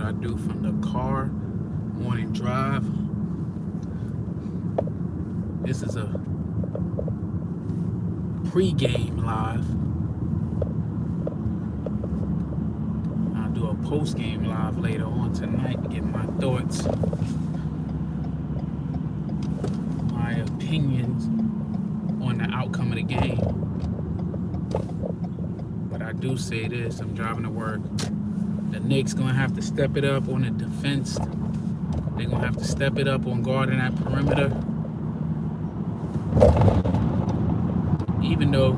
I do from the car, morning drive. This is a pre-game live. I'll do a post-game live later on tonight to get my thoughts, my opinions on the outcome of the game. But I do say this, I'm driving to work. The Knicks gonna have to step it up on the defense. They're gonna have to step it up on guarding that perimeter. Even though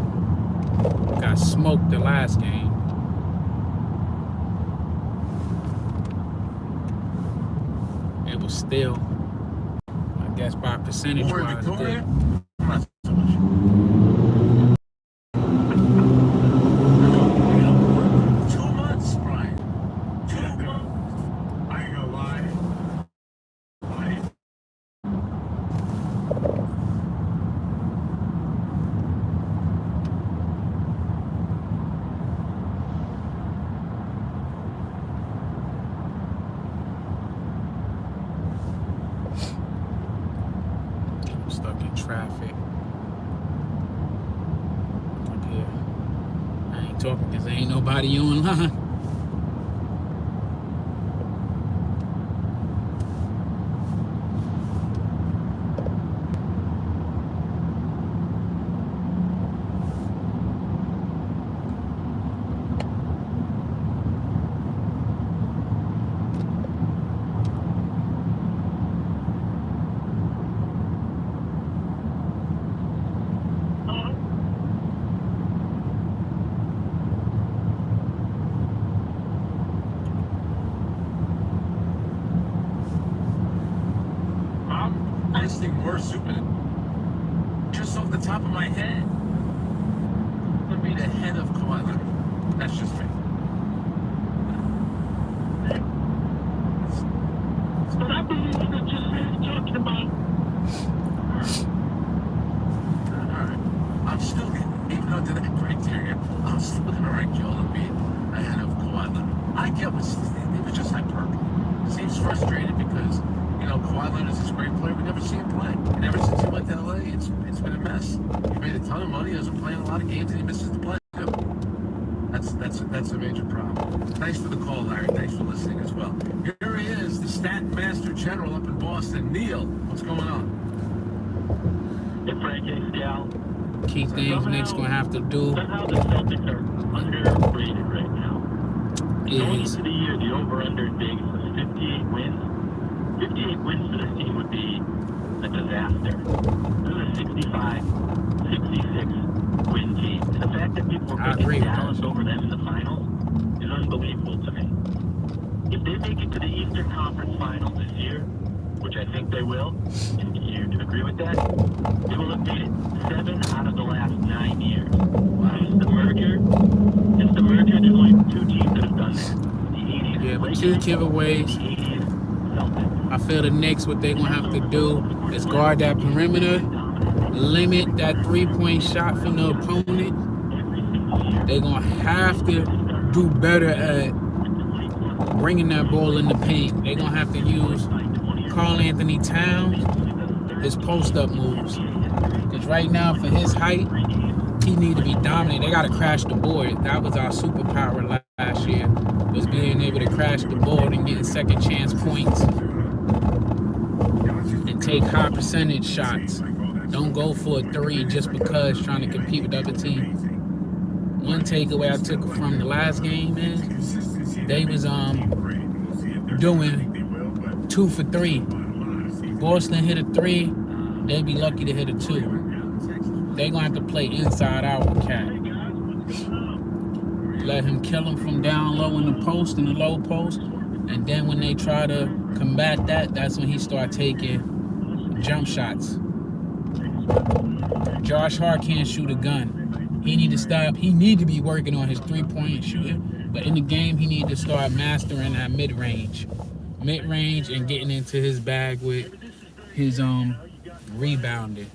got smoked the last game. It was still, I guess by percentage wise, good. Stuck in traffic up here. I ain't talking because there ain't nobody online. I just think we're stupid. Just off the top of my head, I'm gonna be the head of Kawhi Leonard. That's just me. But I believe that just talking about. Alright. I'm still, even under that criteria, I'm still gonna rank Joel Embiid ahead of Kawhi Leonard. I get what it was just hyperbole. Seems frustrated because, you know, Kawhi Leonard is this great player. We never see him play. And ever since he went to LA, it's been a mess. He made a ton of money. He doesn't play in a lot of games, and he misses the play too. That's a major problem. Thanks for the call, Larry. Thanks for listening as well. Here he is, the stat master general up in Boston. Neil, what's going on? Hey, Frank, hey, Scal. Key things Knicks gonna have to do. Somehow the Celtics are underrated right now. Going into the year, the over-under in Vegas was 58 wins. 58 wins for this team would be a disaster. This is a 65, 66 win team. And the fact that people are picking Dallas over them in the finals is unbelievable to me. If they make it to the Eastern Conference Finals this year, which I think they will, and you agree with that, they will have made it 7 out of the last 9 years. Since the merger, there's only 2 teams that have done that. The 80s, yeah, but 2 giveaways. I feel the Knicks, what they're going to have to do is guard that perimeter, limit that 3-point shot from the opponent. They're going to have to do better at bringing that ball in the paint. They're going to have to use Karl Anthony Towns, his post-up moves. Because right now, for his height, he need to be dominant. They got to crash the board. That was our superpower last year, was being able to crash the board and getting second chance points and take high percentage shots. Don't go for a 3 just because trying to compete with the other team. One takeaway I took from the last game is they was doing 2 for 3. Boston hit a 3, they'd be lucky to hit a 2. They're gonna have to play inside out with Cat. Let him kill him from down low in the post, in the low post, and then when they try to combat that, that's when he start taking jump shots. Josh Hart can't shoot a gun. He need to stop. He need to be working on his 3-point shooting, but in the game, he need to start mastering that mid-range and getting into his bag with his rebounding.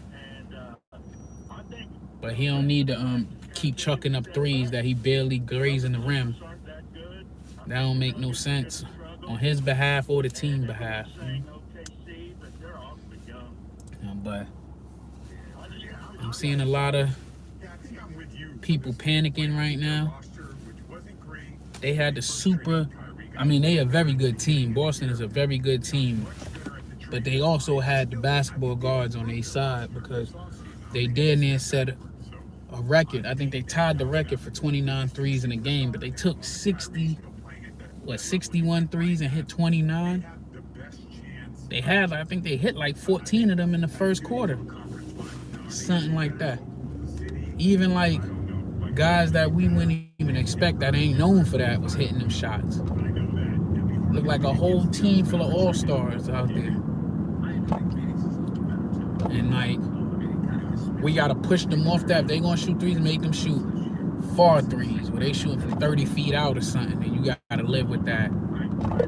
But he don't need to keep chucking up 3s that he barely grazing the rim. That don't make no sense. on his behalf or the team behalf. But I'm seeing a lot of people panicking right now. They had they a very good team. Boston is a very good team. But they also had the basketball guards on their side because they did near set a record. I think they tied the record for 29 threes in a game, but they took 61 threes and hit 29. I think they hit like 14 of them in the first quarter. Something like that. Even like guys that we wouldn't even expect that ain't known for that was hitting them shots. Looked like a whole team full of all-stars out there. And like, we gotta push them off that. If they gonna shoot threes, make them shoot far threes, where they shooting from 30 feet out or something, and you gotta live with that.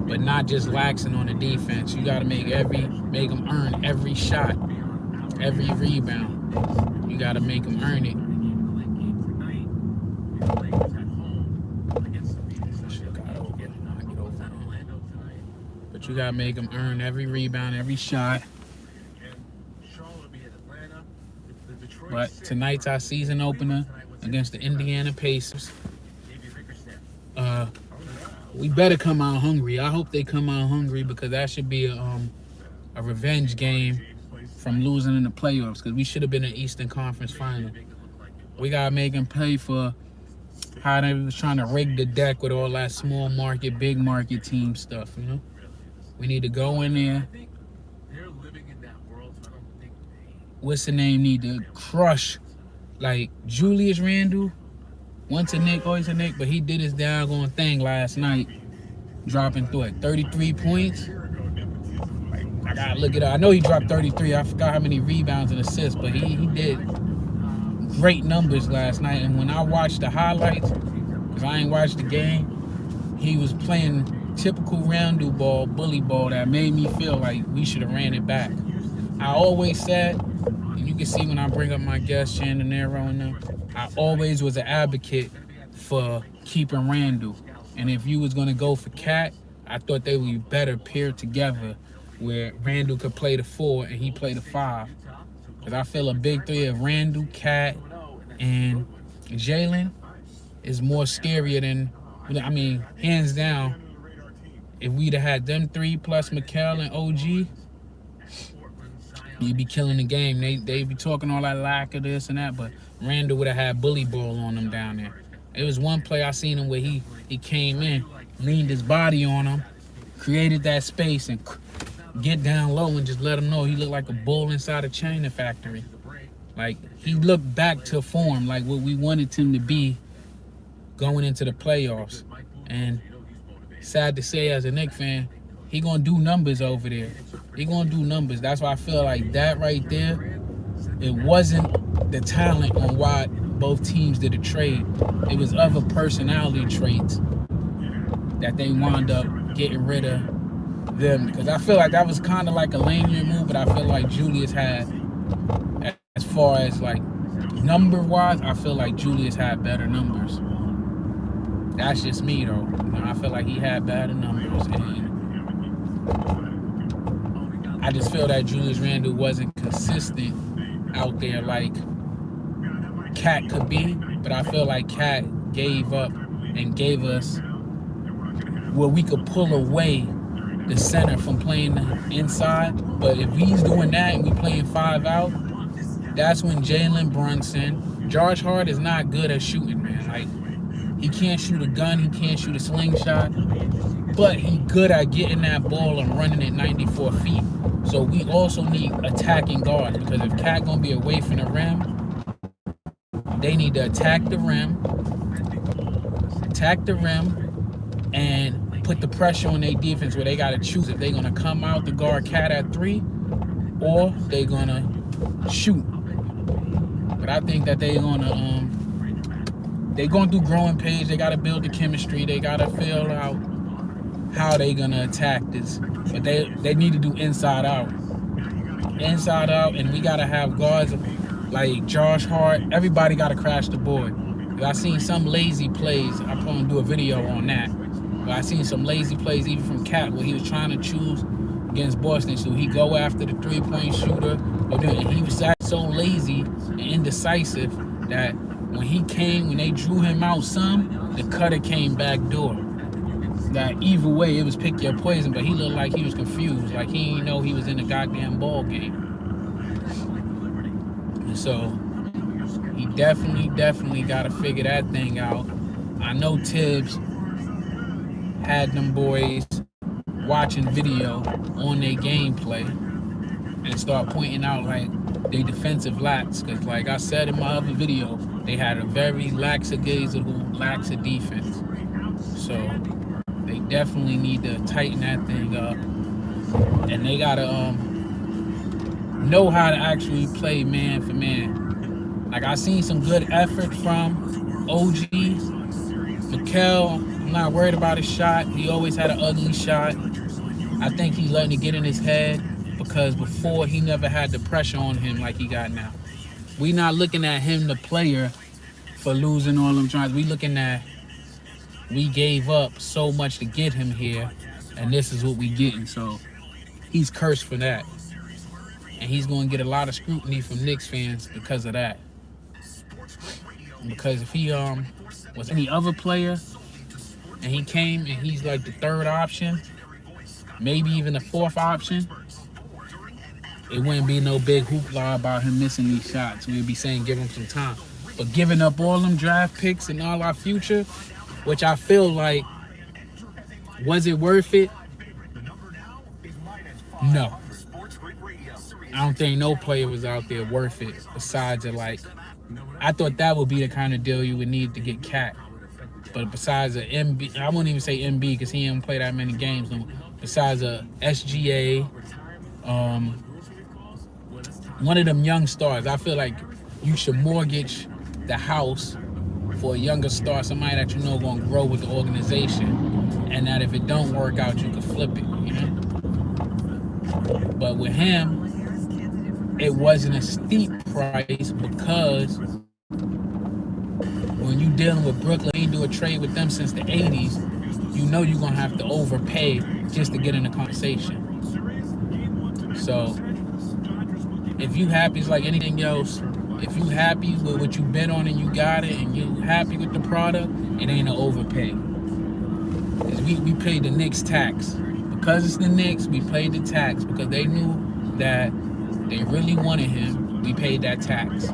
But not just laxing on the defense. You gotta make them earn every shot, every rebound. You gotta make them earn it. But you gotta make them earn every rebound, every shot. But tonight's our season opener against the Indiana Pacers. We better come out hungry. I hope they come out hungry because that should be a revenge game from losing in the playoffs because we should have been in the Eastern Conference Final. We got to make them pay for how they was trying to rig the deck with all that small market, big market team stuff, you know? We need to go in there. What's the name? Need to crush, like Julius Randle. Once a Knick, always a Knick, but he did his doggone thing last night, dropping through 33 points. I gotta look it up. I know he dropped 33. I forgot how many rebounds and assists, but he did great numbers last night. And when I watched the highlights, because I ain't watched the game, he was playing typical Randle ball, bully ball that made me feel like we should have ran it back. I always said, and you can see when I bring up my guest, Shannon Nero and them, I always was an advocate for keeping Randle. And if you was going to go for Cat, I thought they would be better paired together where Randle could play the 4 and he play the 5. Because I feel a big three of Randle, Cat, and Jalen is more scarier than, hands down, if we'd have had them three plus Mikal and OG, you'd be killing the game. They be talking all that lack of this and that, but Randle would have had bully ball on them down there. It was one play I seen him where he came in, leaned his body on him, created that space, and get down low and just let him know he looked like a bull inside a china factory. Like, he looked back to form, like what we wanted him to be going into the playoffs. And sad to say, as a Knicks fan, he gonna do numbers over there. He gonna do numbers. That's why I feel like that right there, it wasn't the talent on why both teams did a trade. It was other personality traits that they wound up getting rid of them. Because I feel like that was kind of like a lanier move, but I feel like Julius had, as far as like number-wise, I feel like Julius had better numbers. That's just me, though. I feel like he had better numbers, and I just feel that Julius Randle wasn't consistent out there like Cat could be, but I feel like Cat gave up and gave us where we could pull away the center from playing inside. But if he's doing that and we playing 5 out, that's when Jalen Brunson, Josh Hart is not good at shooting, man. Like, he can't shoot a gun, he can't shoot a slingshot, but he good at getting that ball and running it 94 feet. So we also need attacking guards, because if Cat gonna be away from the rim, they need to attack the rim, and put the pressure on their defense where they gotta choose if they're gonna come out to guard Cat at 3 or they gonna shoot. But I think that they're going through growing pains. They got to build the chemistry. They got to figure out how they going to attack this. But they need to do inside out. Inside out, and we got to have guards like Josh Hart. Everybody got to crash the board. I seen some lazy plays. I'm going to do a video on that. But I seen some lazy plays even from Cat where he was trying to choose against Boston. So he go after the 3-point shooter. And he was so lazy and indecisive that when they drew him out the cutter came back door. That either way, it was pick your poison, but he looked like he was confused. Like he didn't know he was in a goddamn ball game. So he definitely got to figure that thing out. I know Tibbs had them boys watching video on their gameplay and start pointing out like they defensive lacks, because like I said in my other video, they had a very lackadaisical defense. So they definitely need to tighten that thing up, and they gotta know how to actually play man for man. Like I seen some good effort from OG. Mikel, I'm not worried about his shot. He always had an ugly shot. I think he's letting it get in his head, because before he never had the pressure on him like he got now. We not looking at him, the player, for losing all them tries. We looking at, we gave up so much to get him here, and this is what we getting. So he's cursed for that, and he's going to get a lot of scrutiny from Knicks fans because of that. Because if he was any other player and he came and he's like the third option, maybe even the fourth option, it wouldn't be no big hoopla about him missing these shots. We'd be saying give him some time. But giving up all them draft picks and all our future, which I feel like, was it worth it? No. I don't think no player was out there worth it besides I thought that would be the kind of deal you would need to get Cat. But besides a MB, I wouldn't even say MB because he didn't play that many games. No. Besides a SGA, one of them young stars, I feel like you should mortgage the house for a younger star, somebody that you know going to grow with the organization, and that if it don't work out, you can flip it, you know? But with him, it wasn't a steep price because when you dealing with Brooklyn, you do a trade with them since the 80s, you know you're going to have to overpay just to get in the conversation. So if you happy, it's like anything else. If you happy with what you bet on and you got it, and you happy with the product, it ain't an overpay. We paid the Knicks tax. Because it's the Knicks, we paid the tax because they knew that they really wanted him. We paid that tax.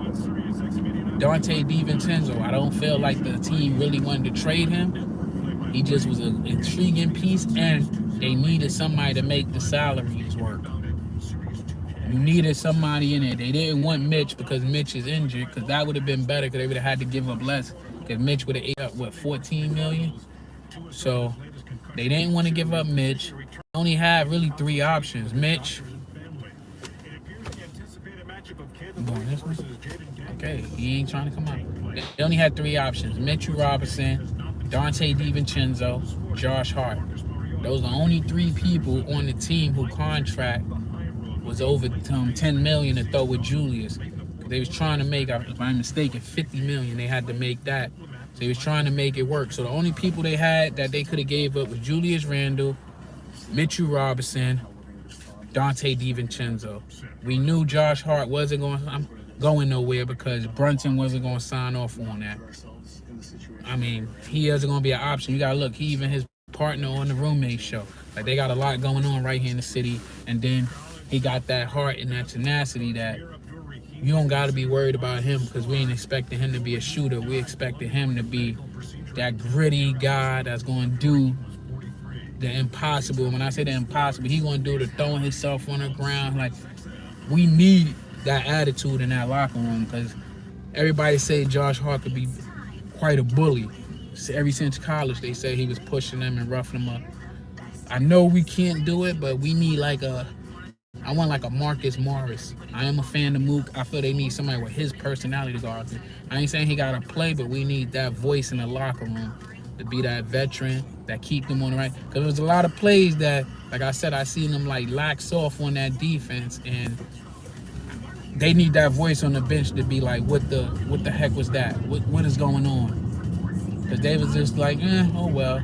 Dante DiVincenzo, I don't feel like the team really wanted to trade him. He just was an intriguing piece, and they needed somebody to make the salaries work. You needed somebody in it. They didn't want Mitch because Mitch is injured, because that would have been better because they would have had to give up less, because Mitch would have ate up, $14 million? So they didn't want to give up Mitch. They only had really three options. Mitch. I'm going this way? Okay, he ain't trying to come out. They only had three options. Mitchell Robinson, Dante DiVincenzo, Josh Hart. Those are the only three people on the team who contract was over $10 million to throw with Julius. They was trying to make, if I'm mistaken, $50 million. They had to make that. So they was trying to make it work. So the only people they had that they could have gave up was Julius Randle, Mitchell Robinson, Dante DiVincenzo. We knew Josh Hart wasn't going nowhere because Brunson wasn't going to sign off on that. I mean, he isn't going to be an option. You got to look, he even his partner on the Roommate show. Like, they got a lot going on right here in the city. And then he got that heart and that tenacity that you don't got to be worried about him, because we ain't expecting him to be a shooter. We expected him to be that gritty guy that's going to do the impossible. When I say the impossible, he going to do the throwing himself on the ground. Like, we need that attitude in that locker room, because everybody say Josh Hart could be quite a bully. Ever since college, they say he was pushing them and roughing them up. I know we can't do it, but we need I want like a Marcus Morris. I am a fan of Mook. I feel they need somebody with his personality to go out there. I ain't saying he got to play, but we need that voice in the locker room to be that veteran that keep them on the right. Because there's a lot of plays that, like I said, I seen them lax off on that defense, and they need that voice on the bench to be like, what the heck was that? What is going on? Because they was just like, oh well.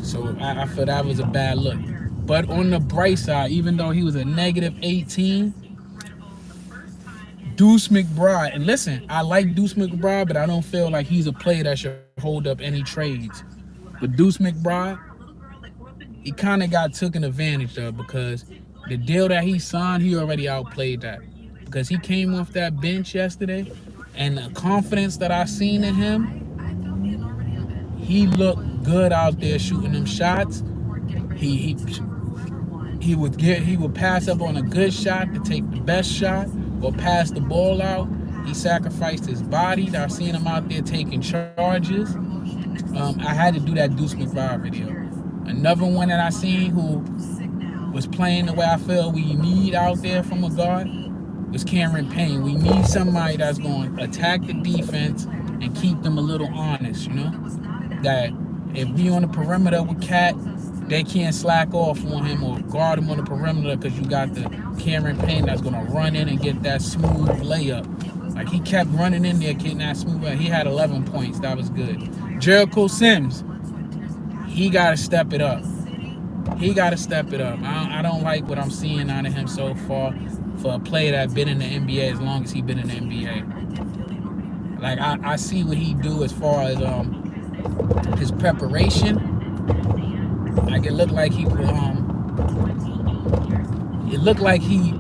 So I feel that was a bad look. But on the bright side, even though he was a negative 18, Deuce McBride, and listen, I like Deuce McBride, but I don't feel like he's a player that should hold up any trades. But Deuce McBride, he kind of got taken advantage of because the deal that he signed, he already outplayed that. Because he came off that bench yesterday, and the confidence that I seen in him, he looked good out there shooting them shots. He would pass up on a good shot to take the best shot or pass the ball out. He sacrificed his body. I seen him out there taking charges. I had to do that Deuce McBride video. Another one that I seen who was playing the way I feel we need out there from a guard was Cameron Payne. We need somebody that's going to attack the defense and keep them a little honest, you know? That if we on the perimeter with Cat, they can't slack off on him or guard him on the perimeter because you got the Cameron Payne that's going to run in and get that smooth layup. Like, he kept running in there, getting that smooth layup. He had 11 points. That was good. Jericho Sims, he got to step it up. He got to step it up. I don't like what I'm seeing out of him so far for a player that's been in the NBA as long as he's been in the NBA. Like, I see what he do as far as his preparation. Like, it looked like he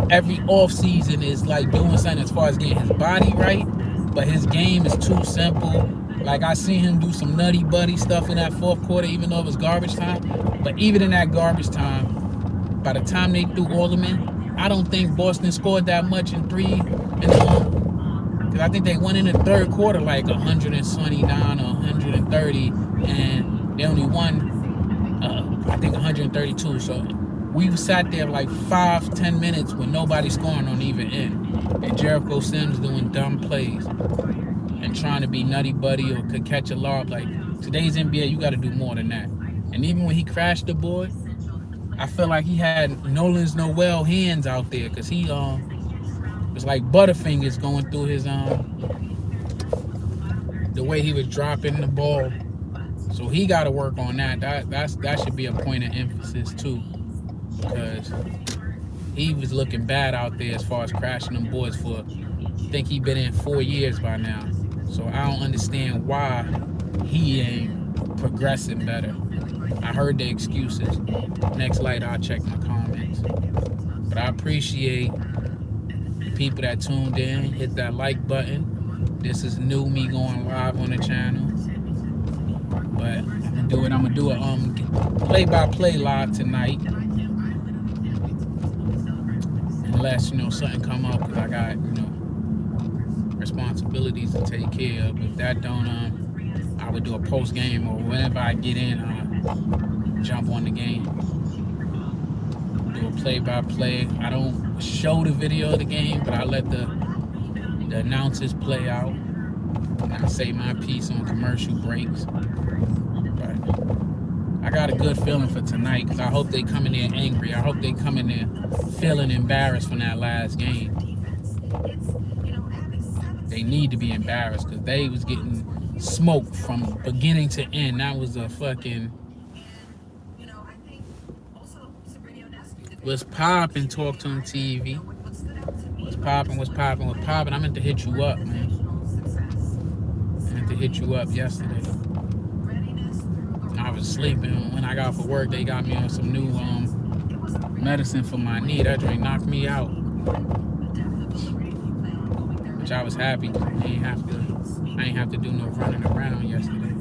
every off season is like doing something as far as getting his body right, but his game is too simple. Like, I seen him do some nutty buddy stuff in that fourth quarter, even though it was garbage time. But even in that garbage time, by the time they threw all of them in, I don't think Boston scored that much in three. Because I think they went in the third quarter like 129 or 130, and they only won, I think, 132. So we sat there like 5-10 minutes with nobody scoring on either end. And Jericho Sims doing dumb plays and trying to be nutty buddy or could catch a lob. Like, today's NBA, you got to do more than that. And even when he crashed the board, I feel like he had Nolan's Noel hands out there because he was like Butterfingers going through his the way he was dropping the ball. So he got to work on that. That should be a point of emphasis too, because he was looking bad out there as far as crashing them boards for, I think he been in 4 years by now. So I don't understand why he ain't progressing better. I heard the excuses. Next light, I'll check my comments. But I appreciate the people that tuned in. Hit that like button. This is new, me going live on the channel. But I'm gonna do a play-by-play live tonight. Unless, something come up, because I got, responsibilities to take care of. If that don't, I would do a post game, or whenever I get in, jump on the game. Do a play-by-play. I don't show the video of the game, but I let the announcers play out. And I say my piece on commercial breaks. But I got a good feeling for tonight because I hope they come in there angry. I hope they come in there feeling embarrassed from that last game. They need to be embarrassed because they was getting smoked from beginning to end. That was a fucking... What's poppin', Talk to Him TV? What's poppin'? I meant to hit you up, man. I meant to hit you up yesterday. I was sleeping. When I got off of work, they got me on some new medicine for my knee. That drink knocked me out. Which I was happy. I ain't have to do no running around yesterday.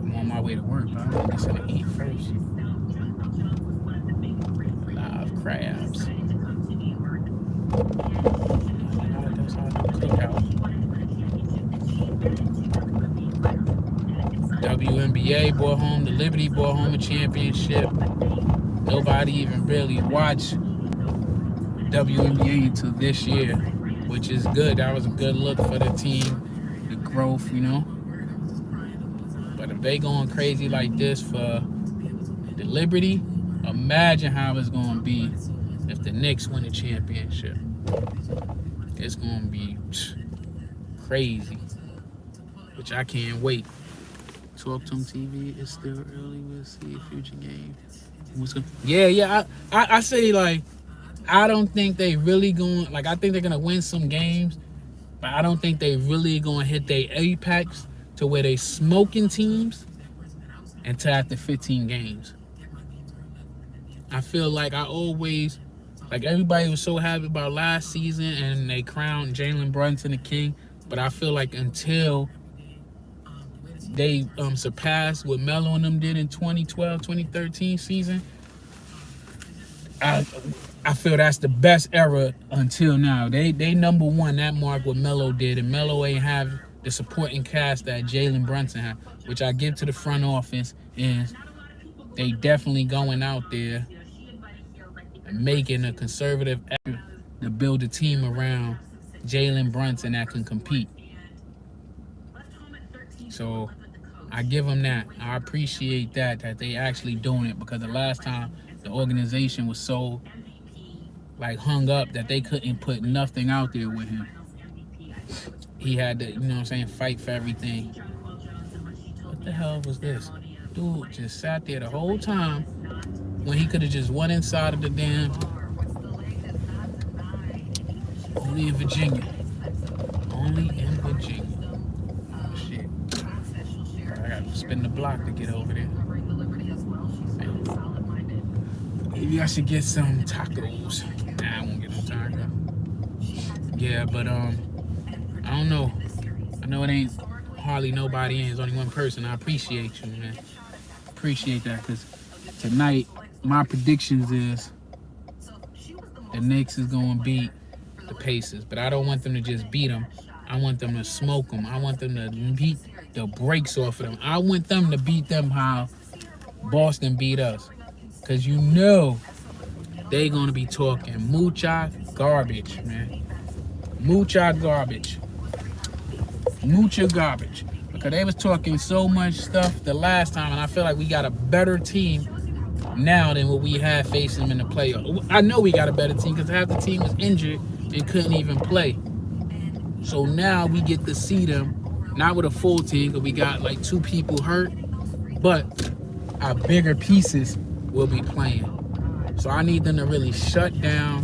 I'm on my way to work, but I'm just gonna eat first. Live crabs. WNBA brought home, the Liberty brought home a championship. Nobody even really watched WNBA until this year, which is good. That was a good look for the team, the growth, But if they going crazy like this for the Liberty, imagine how it's going to be if the Knicks win a championship. It's going to be crazy, which I can't wait. Talk to him TV. It's still early. We'll see a future game. Yeah. I say like I don't think they really going like I think they're gonna win some games, but I don't think they really gonna hit their apex to where they smoking teams until after 15 games. I feel like everybody was so happy about last season and they crowned Jalen Brunson the king, but I feel like until they surpassed what Melo and them did in 2012, 2013 season, I feel that's the best era until now. They number one that mark what Melo did, and Melo ain't have the supporting cast that Jalen Brunson had, which I give to the front office is they definitely going out there and making a conservative effort to build a team around Jalen Brunson that can compete. So I give them that. I appreciate that they actually doing it, because the last time the organization was so like hung up that they couldn't put nothing out there with him. He had to, fight for everything. What the hell was this? Dude just sat there the whole time when he could have just went inside of the damn. Only in Virginia. Only in Virginia. Oh, shit. I got to spin the block to get over there. Maybe I should get some tacos. Nah, I won't get no tacos. Yeah, but I don't know. I know it ain't hardly nobody in. It's only one person. I appreciate you, man. Appreciate that, because tonight my predictions is the Knicks is going to beat the Pacers, but I don't want them to just beat them. I want them to smoke them. I want them to beat the brakes off of them. I want them to beat them how Boston beat us, because they going to be talking mucha garbage, man. Mucha garbage. Mucha garbage. Because they was talking so much stuff the last time, and I feel like we got a better team now than what we had facing them in the playoffs. I know we got a better team because half the team was injured and couldn't even play. So now we get to see them, not with a full team, because we got like 2 people hurt, but our bigger pieces will be playing. So I need them to really shut down.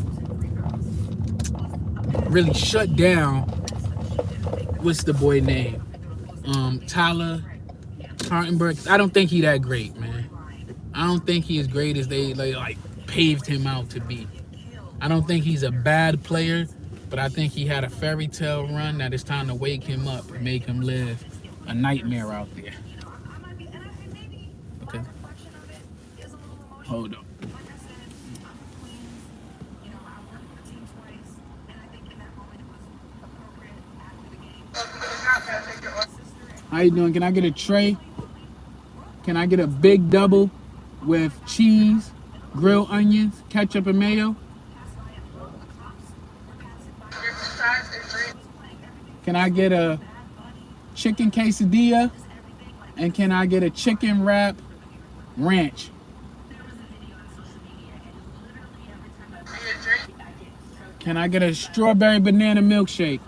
What's the boy name? Tyler Hartenberg. I don't think he that great, man. I don't think he as great as they like paved him out to be. I don't think he's a bad player, but I think he had a fairy tale run that it's time to wake him up and make him live a nightmare out there. Okay. Hold on. How you doing? Can I get a tray? Can I get a big double with cheese, grilled onions, ketchup, and mayo? Can I get a chicken quesadilla? And can I get a chicken wrap ranch? Can I get a strawberry banana milkshake?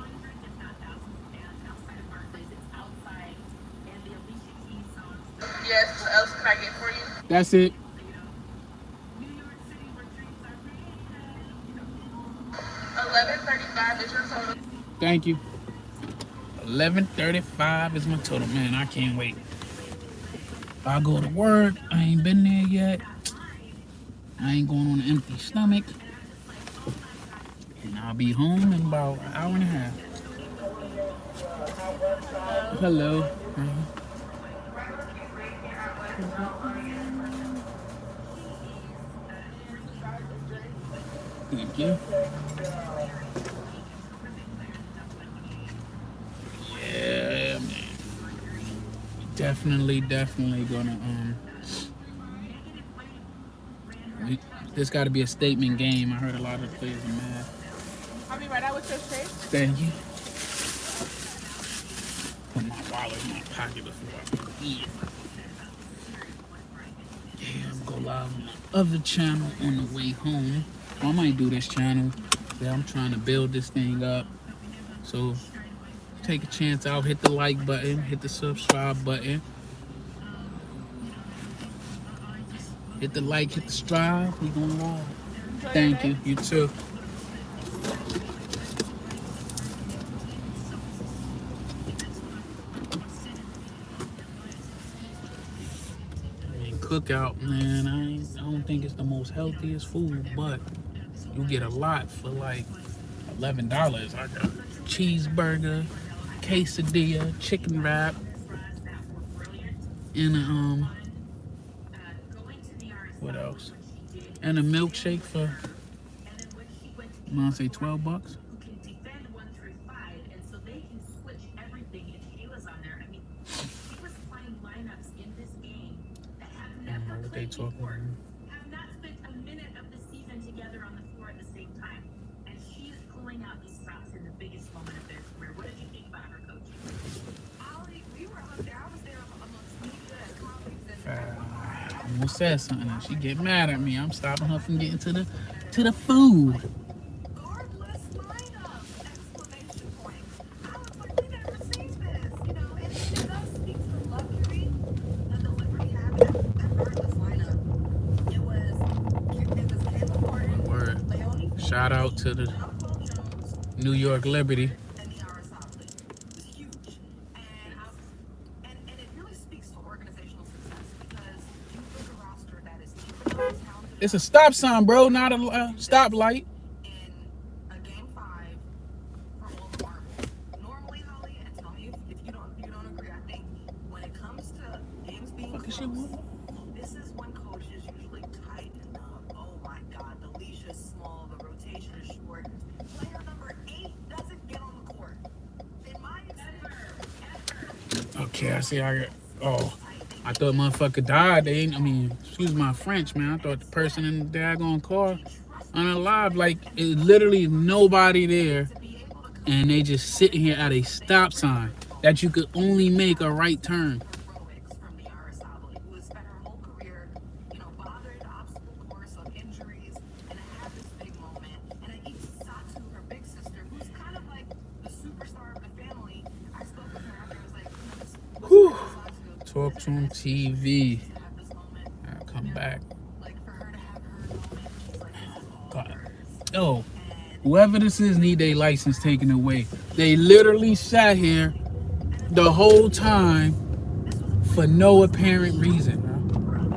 Yes, what else can I get for you? That's it. $11.35 is your total. Thank you. $11.35 is my total. Man, I can't wait. I'll go to work. I ain't been there yet. I ain't going on an empty stomach. And I'll be home in about an hour and a half. Hello. Thank you. Yeah, man. Definitely gonna this got to be a statement game. I heard a lot of the players are mad. I'll be right out with your tray. Thank you. Put my wallet in my pocket before I eat. Yeah, I'm gonna go live on the other channel on the way home. I might do this channel. Yeah, I'm trying to build this thing up. So take a chance out, hit the like button, hit the subscribe button. Hit the like, hit the strive. We going live. Enjoy your Thank day. you. You too. I mean, cookout, man. I don't think it's the most healthiest food, but you get a lot for like $11. I got cheeseburger, quesadilla, chicken wrap, and what else? And a milkshake for I want to say $12. I don't know what they talking about. Have not spent a minute of the season together on the floor at the same time. And she is pulling out these stops in the biggest moment of their career. What did you think about her coaching? Ollie, we were up there. I was there amongst media and colleagues. And I almost said something. And she get mad at me. I'm stopping her from getting to the food. regardless lineup! Exclamation point. I was like, we never seen this. You know, and it does speak to the luxury that the Liberty had that regardless lineup. It was Caleb Gordon, Word. Leone, Shout out to the John Paul Jones, New York Liberty. and the Arasable. It was huge. And it really speaks to organizational success because you build a roster that is talented. It's a stop sign, bro, not a stoplight. In a game 5 for all the marbles. Normally, Holly, and tell me if you don't agree, I think when it comes to games being Fucking close, shit, what? this is when coaches usually tighten up. Oh my God, the leash is small, the rotation is short. Player number 8 doesn't get on the court. In my experience, Okay, I see. I thought motherfucker died. Excuse my French, man. I thought the person in the daggone car unalive. Like, it literally nobody there, and they just sitting here at a stop sign that you could only make a right turn. heroics from the Arasable, who has spent her whole career, bothering the obstacle course of injuries, and had this big moment. And then Ike Satu, her big sister, who's kind of like the superstar of the family. I spoke with her after. I was like, Whew. Satu, Talk to him TV. to have this moment, I'll come back. like for her to have her moment, she's like, this is all God. hers. Yo, whoever this is need their license taken away. They literally sat here the whole time for no apparent reason, bro.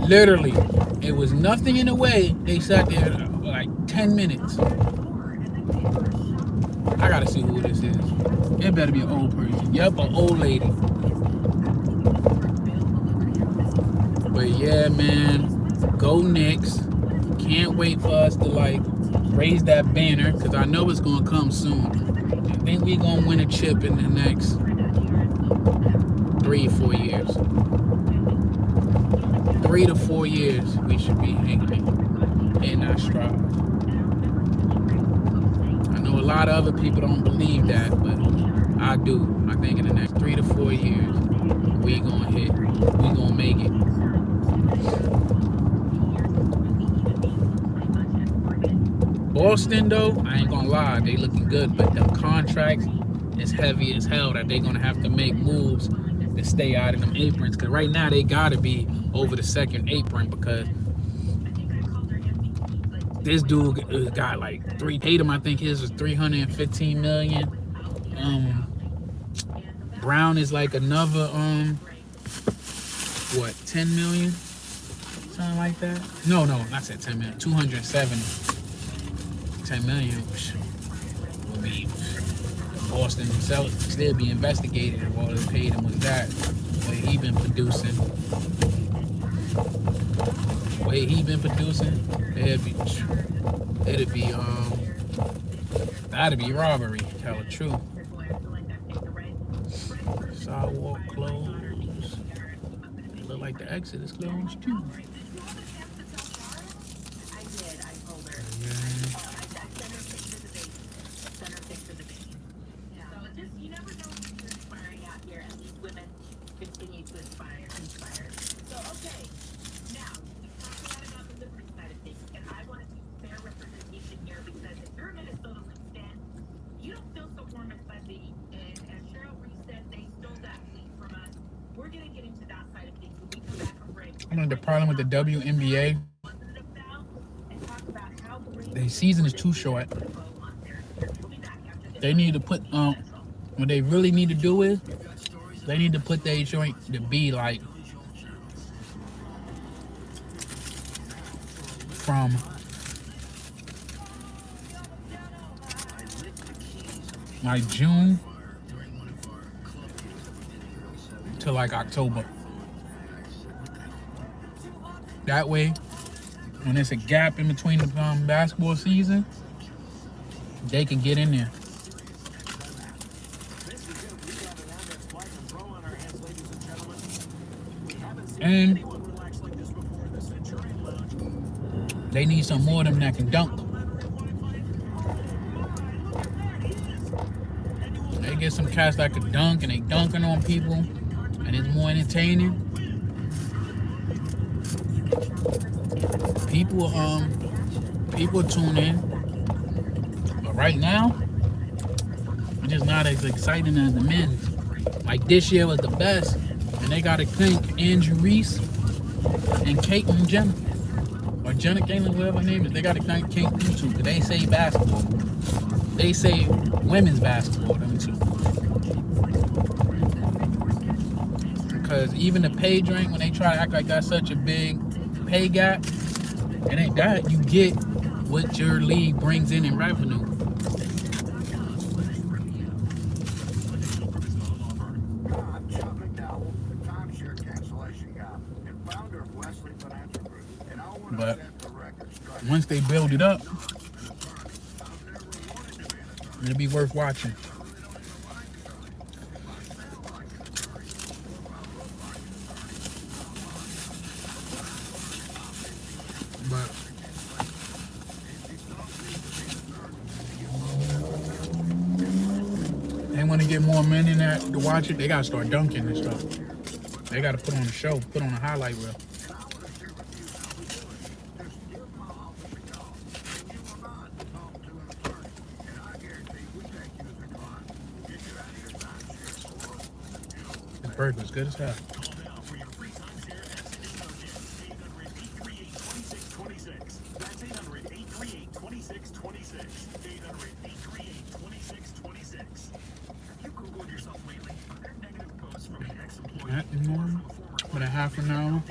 Literally. It was nothing in the way. They sat there like 10 minutes. I gotta see who this is. It better be an old person. Yep, an old lady. But yeah, man, go Knicks. Can't wait for us to like raise that banner because I know it's gonna come soon. I think we're gonna win a chip in the next 3 or 4 years. 3 to 4 years we should be hanging in our stride. I know a lot of other people don't believe that, but I do. I think in the next 3 to 4 years we gonna hit. We gonna make it. Boston though, I ain't gonna lie, they looking good, but them contracts is heavy as hell that they gonna have to make moves to stay out of them aprons. Cause right now they gotta be over the second apron because this dude got like Tatum, I think his was 315 million. Brown is like another 10 million? Something like that. No, not said 10 million, 270. 10 million. I mean, Boston himself still be investigated if all they paid him was that. The way he been producing. That'd be robbery, tell the truth. Sidewalk closed. Look like the exit is closed too. I did. I told her. Center picture debate. So it's just, you never know who's inspiring out here, and these women continue to inspire. So, okay, now, we talked a lot about the Liberty side of things, and I want to do fair representation here because if you're a Minnesota Lynx fan, you don't feel so warm and fuzzy, and as Cheryl Reese said, they stole that lead from us. We're going to get into that side of things when we come back from break. I know the problem with the WNBA, the season is too short. They need to put what they really need to do is they need to put their joint to be like from like June to like October. That way, when there's a gap in between the basketball season, they can get in there. And they need some more of them that can dunk. They get some cats that can dunk and they dunking on people and it's more entertaining. People tune in. But right now, it's just not as exciting as the men. Like this year was the best. And they gotta thank Andrew Reese and Caitlyn Jenner. Or Jenna Caitlyn, whatever her name is. They gotta thank Caitlyn too, because they say basketball. They say women's basketball, them too. Because even the pay drink, when they try to act like that's such a big pay gap, it ain't that. You get what your league brings in revenue. But once they build it up, it'll be worth watching. But they want to get more men in there to watch it. They gotta start dunking and stuff. They gotta put on a show, put on a highlight reel. This bird was good as hell. At the moment, for a half an hour.